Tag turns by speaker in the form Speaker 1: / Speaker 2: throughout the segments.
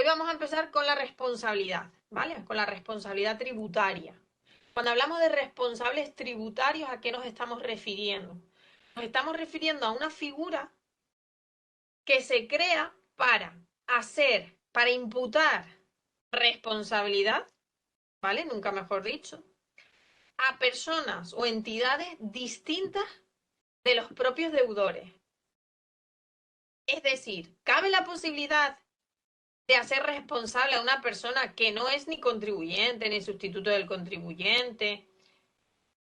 Speaker 1: Hoy vamos a empezar con la responsabilidad, ¿vale? Con la responsabilidad tributaria. Cuando hablamos de responsables tributarios, ¿a qué nos estamos refiriendo? Nos estamos refiriendo a una figura que se crea para imputar responsabilidad, ¿vale? Nunca mejor dicho, a personas o entidades distintas de los propios deudores. Es decir, cabe la posibilidad de hacer responsable a una persona que no es ni contribuyente ni sustituto del contribuyente,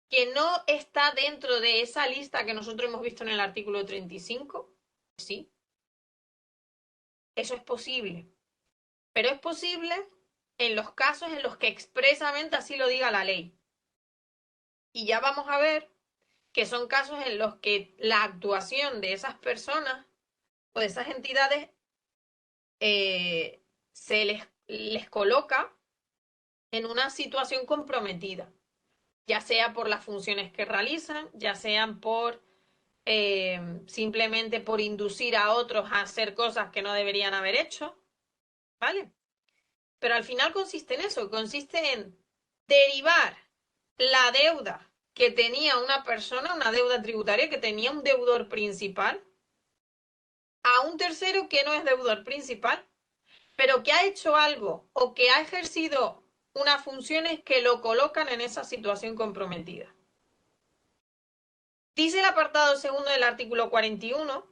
Speaker 1: que no está dentro de esa lista que nosotros hemos visto en el artículo 35. Sí, eso es posible. Pero es posible en los casos en los que expresamente así lo diga la ley. Y ya vamos a ver que son casos en los que la actuación de esas personas o de esas entidades se les coloca en una situación comprometida, ya sea por las funciones que realizan, ya sean por simplemente por inducir a otros a hacer cosas que no deberían haber hecho, ¿vale? Pero al final consiste en eso, consiste en derivar la deuda que tenía una persona, una deuda tributaria que tenía un deudor principal, a un tercero que no es deudor principal, pero que ha hecho algo o que ha ejercido unas funciones que lo colocan en esa situación comprometida. Dice el apartado segundo del artículo 41,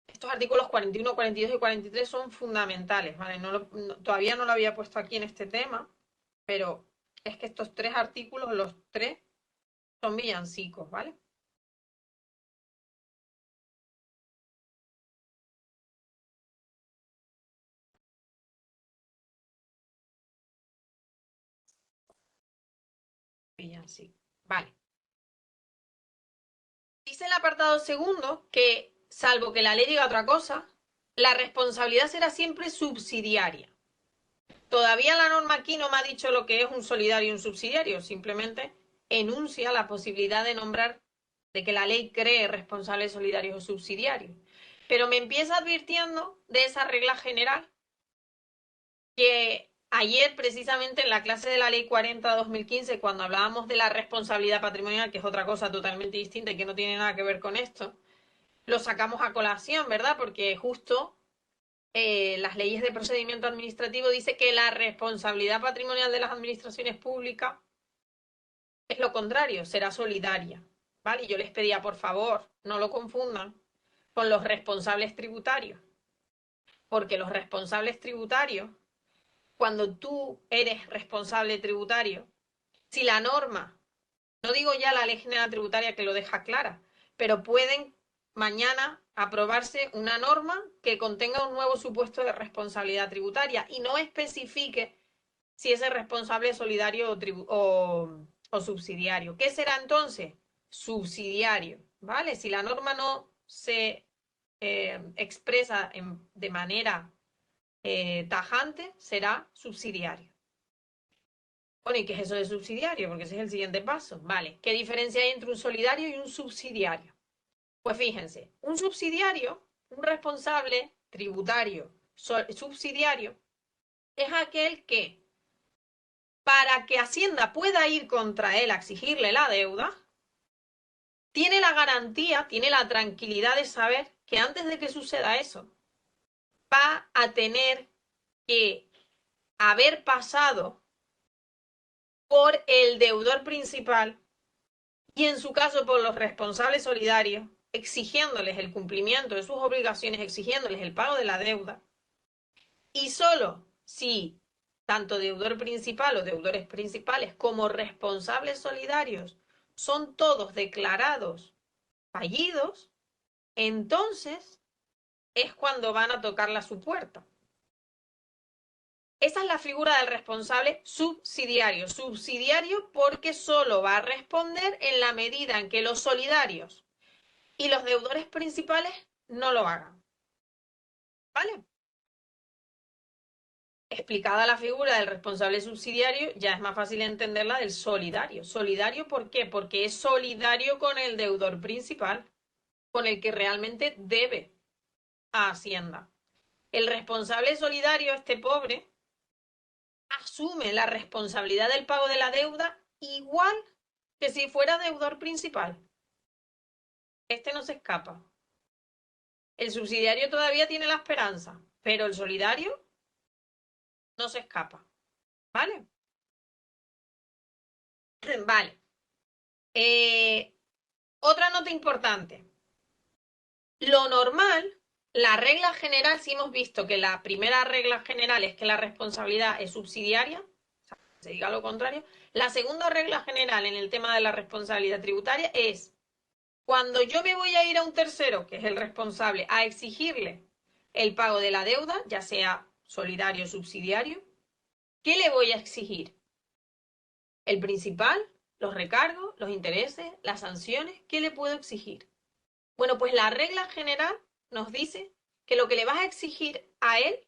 Speaker 1: estos artículos 41, 42 y 43 son fundamentales, ¿vale? Todavía no lo había puesto aquí en este tema, pero es que estos tres artículos, los tres, son villancicos, ¿vale? Villancicos, vale. Dice el apartado segundo que, salvo que la ley diga otra cosa, la responsabilidad será siempre subsidiaria. Todavía la norma aquí no me ha dicho lo que es un solidario y un subsidiario, simplemente enuncia la posibilidad de nombrar, de que la ley cree responsables solidarios o subsidiarios. Pero me empieza advirtiendo de esa regla general que ayer, precisamente en la clase de la ley 40/2015, cuando hablábamos de la responsabilidad patrimonial, que es otra cosa totalmente distinta y que no tiene nada que ver con esto, lo sacamos a colación, ¿verdad? Porque justo las leyes de procedimiento administrativo dice que la responsabilidad patrimonial de las administraciones públicas es lo contrario, será solidaria, ¿vale? Y yo les pedía, por favor, no lo confundan con los responsables tributarios, porque los responsables tributarios, cuando tú eres responsable tributario, si la norma, no digo ya la ley general tributaria que lo deja clara, pero pueden mañana aprobarse una norma que contenga un nuevo supuesto de responsabilidad tributaria y no especifique si ese responsable es solidario o subsidiario. ¿Qué será entonces? Subsidiario, ¿vale? Si la norma no se expresa de manera tajante, será subsidiario. Bueno, ¿y qué es eso de subsidiario? Porque ese es el siguiente paso. Vale, ¿qué diferencia hay entre un solidario y un subsidiario? Pues fíjense, un subsidiario, un responsable tributario subsidiario, es aquel que, para que Hacienda pueda ir contra él a exigirle la deuda, tiene la garantía, tiene la tranquilidad de saber que antes de que suceda eso, va a tener que haber pasado por el deudor principal y en su caso por los responsables solidarios, exigiéndoles el cumplimiento de sus obligaciones, exigiéndoles el pago de la deuda. Y solo si tanto deudor principal o deudores principales como responsables solidarios son todos declarados fallidos, entonces es cuando van a tocarle a su puerta. Esa es la figura del responsable subsidiario. Subsidiario porque solo va a responder en la medida en que los solidarios y los deudores principales no lo hagan. ¿Vale? Explicada la figura del responsable subsidiario, ya es más fácil entenderla del solidario. ¿Solidario por qué? Porque es solidario con el deudor principal, con el que realmente debe a Hacienda. El responsable solidario, este pobre, asume la responsabilidad del pago de la deuda igual que si fuera deudor principal. Este no se escapa. El subsidiario todavía tiene la esperanza, pero el solidario no se escapa. ¿Vale? Vale. Otra nota importante. Lo normal, la regla general, si hemos visto que la primera regla general es que la responsabilidad es subsidiaria, o sea, se diga lo contrario, la segunda regla general en el tema de la responsabilidad tributaria es cuando yo me voy a ir a un tercero, que es el responsable, a exigirle el pago de la deuda, ya sea solidario o subsidiario, ¿qué le voy a exigir? El principal, los recargos, los intereses, las sanciones, ¿qué le puedo exigir? Bueno, pues la regla general nos dice que lo que le vas a exigir a él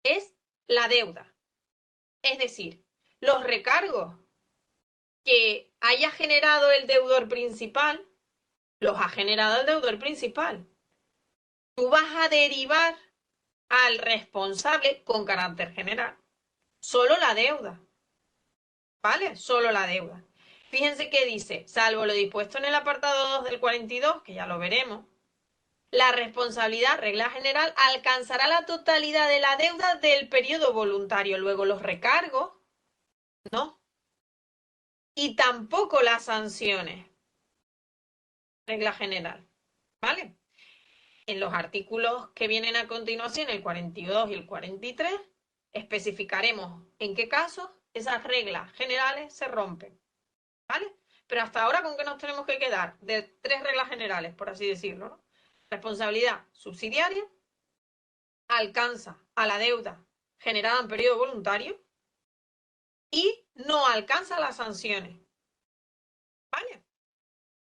Speaker 1: es la deuda. Es decir, los recargos que haya generado el deudor principal, los ha generado el deudor principal. Tú vas a derivar al responsable con carácter general. Solo la deuda. ¿Vale? Solo la deuda. Fíjense que dice, salvo lo dispuesto en el apartado 2 del 42, que ya lo veremos, la responsabilidad, regla general, alcanzará la totalidad de la deuda del periodo voluntario. Luego los recargos, ¿no? Y tampoco las sanciones. Regla general. ¿Vale? En los artículos que vienen a continuación, el 42 y el 43, especificaremos en qué casos esas reglas generales se rompen. ¿Vale? Pero hasta ahora, ¿con qué nos tenemos que quedar? De 3 reglas generales, por así decirlo, ¿no? Responsabilidad subsidiaria, alcanza a la deuda generada en periodo voluntario y no alcanza las sanciones.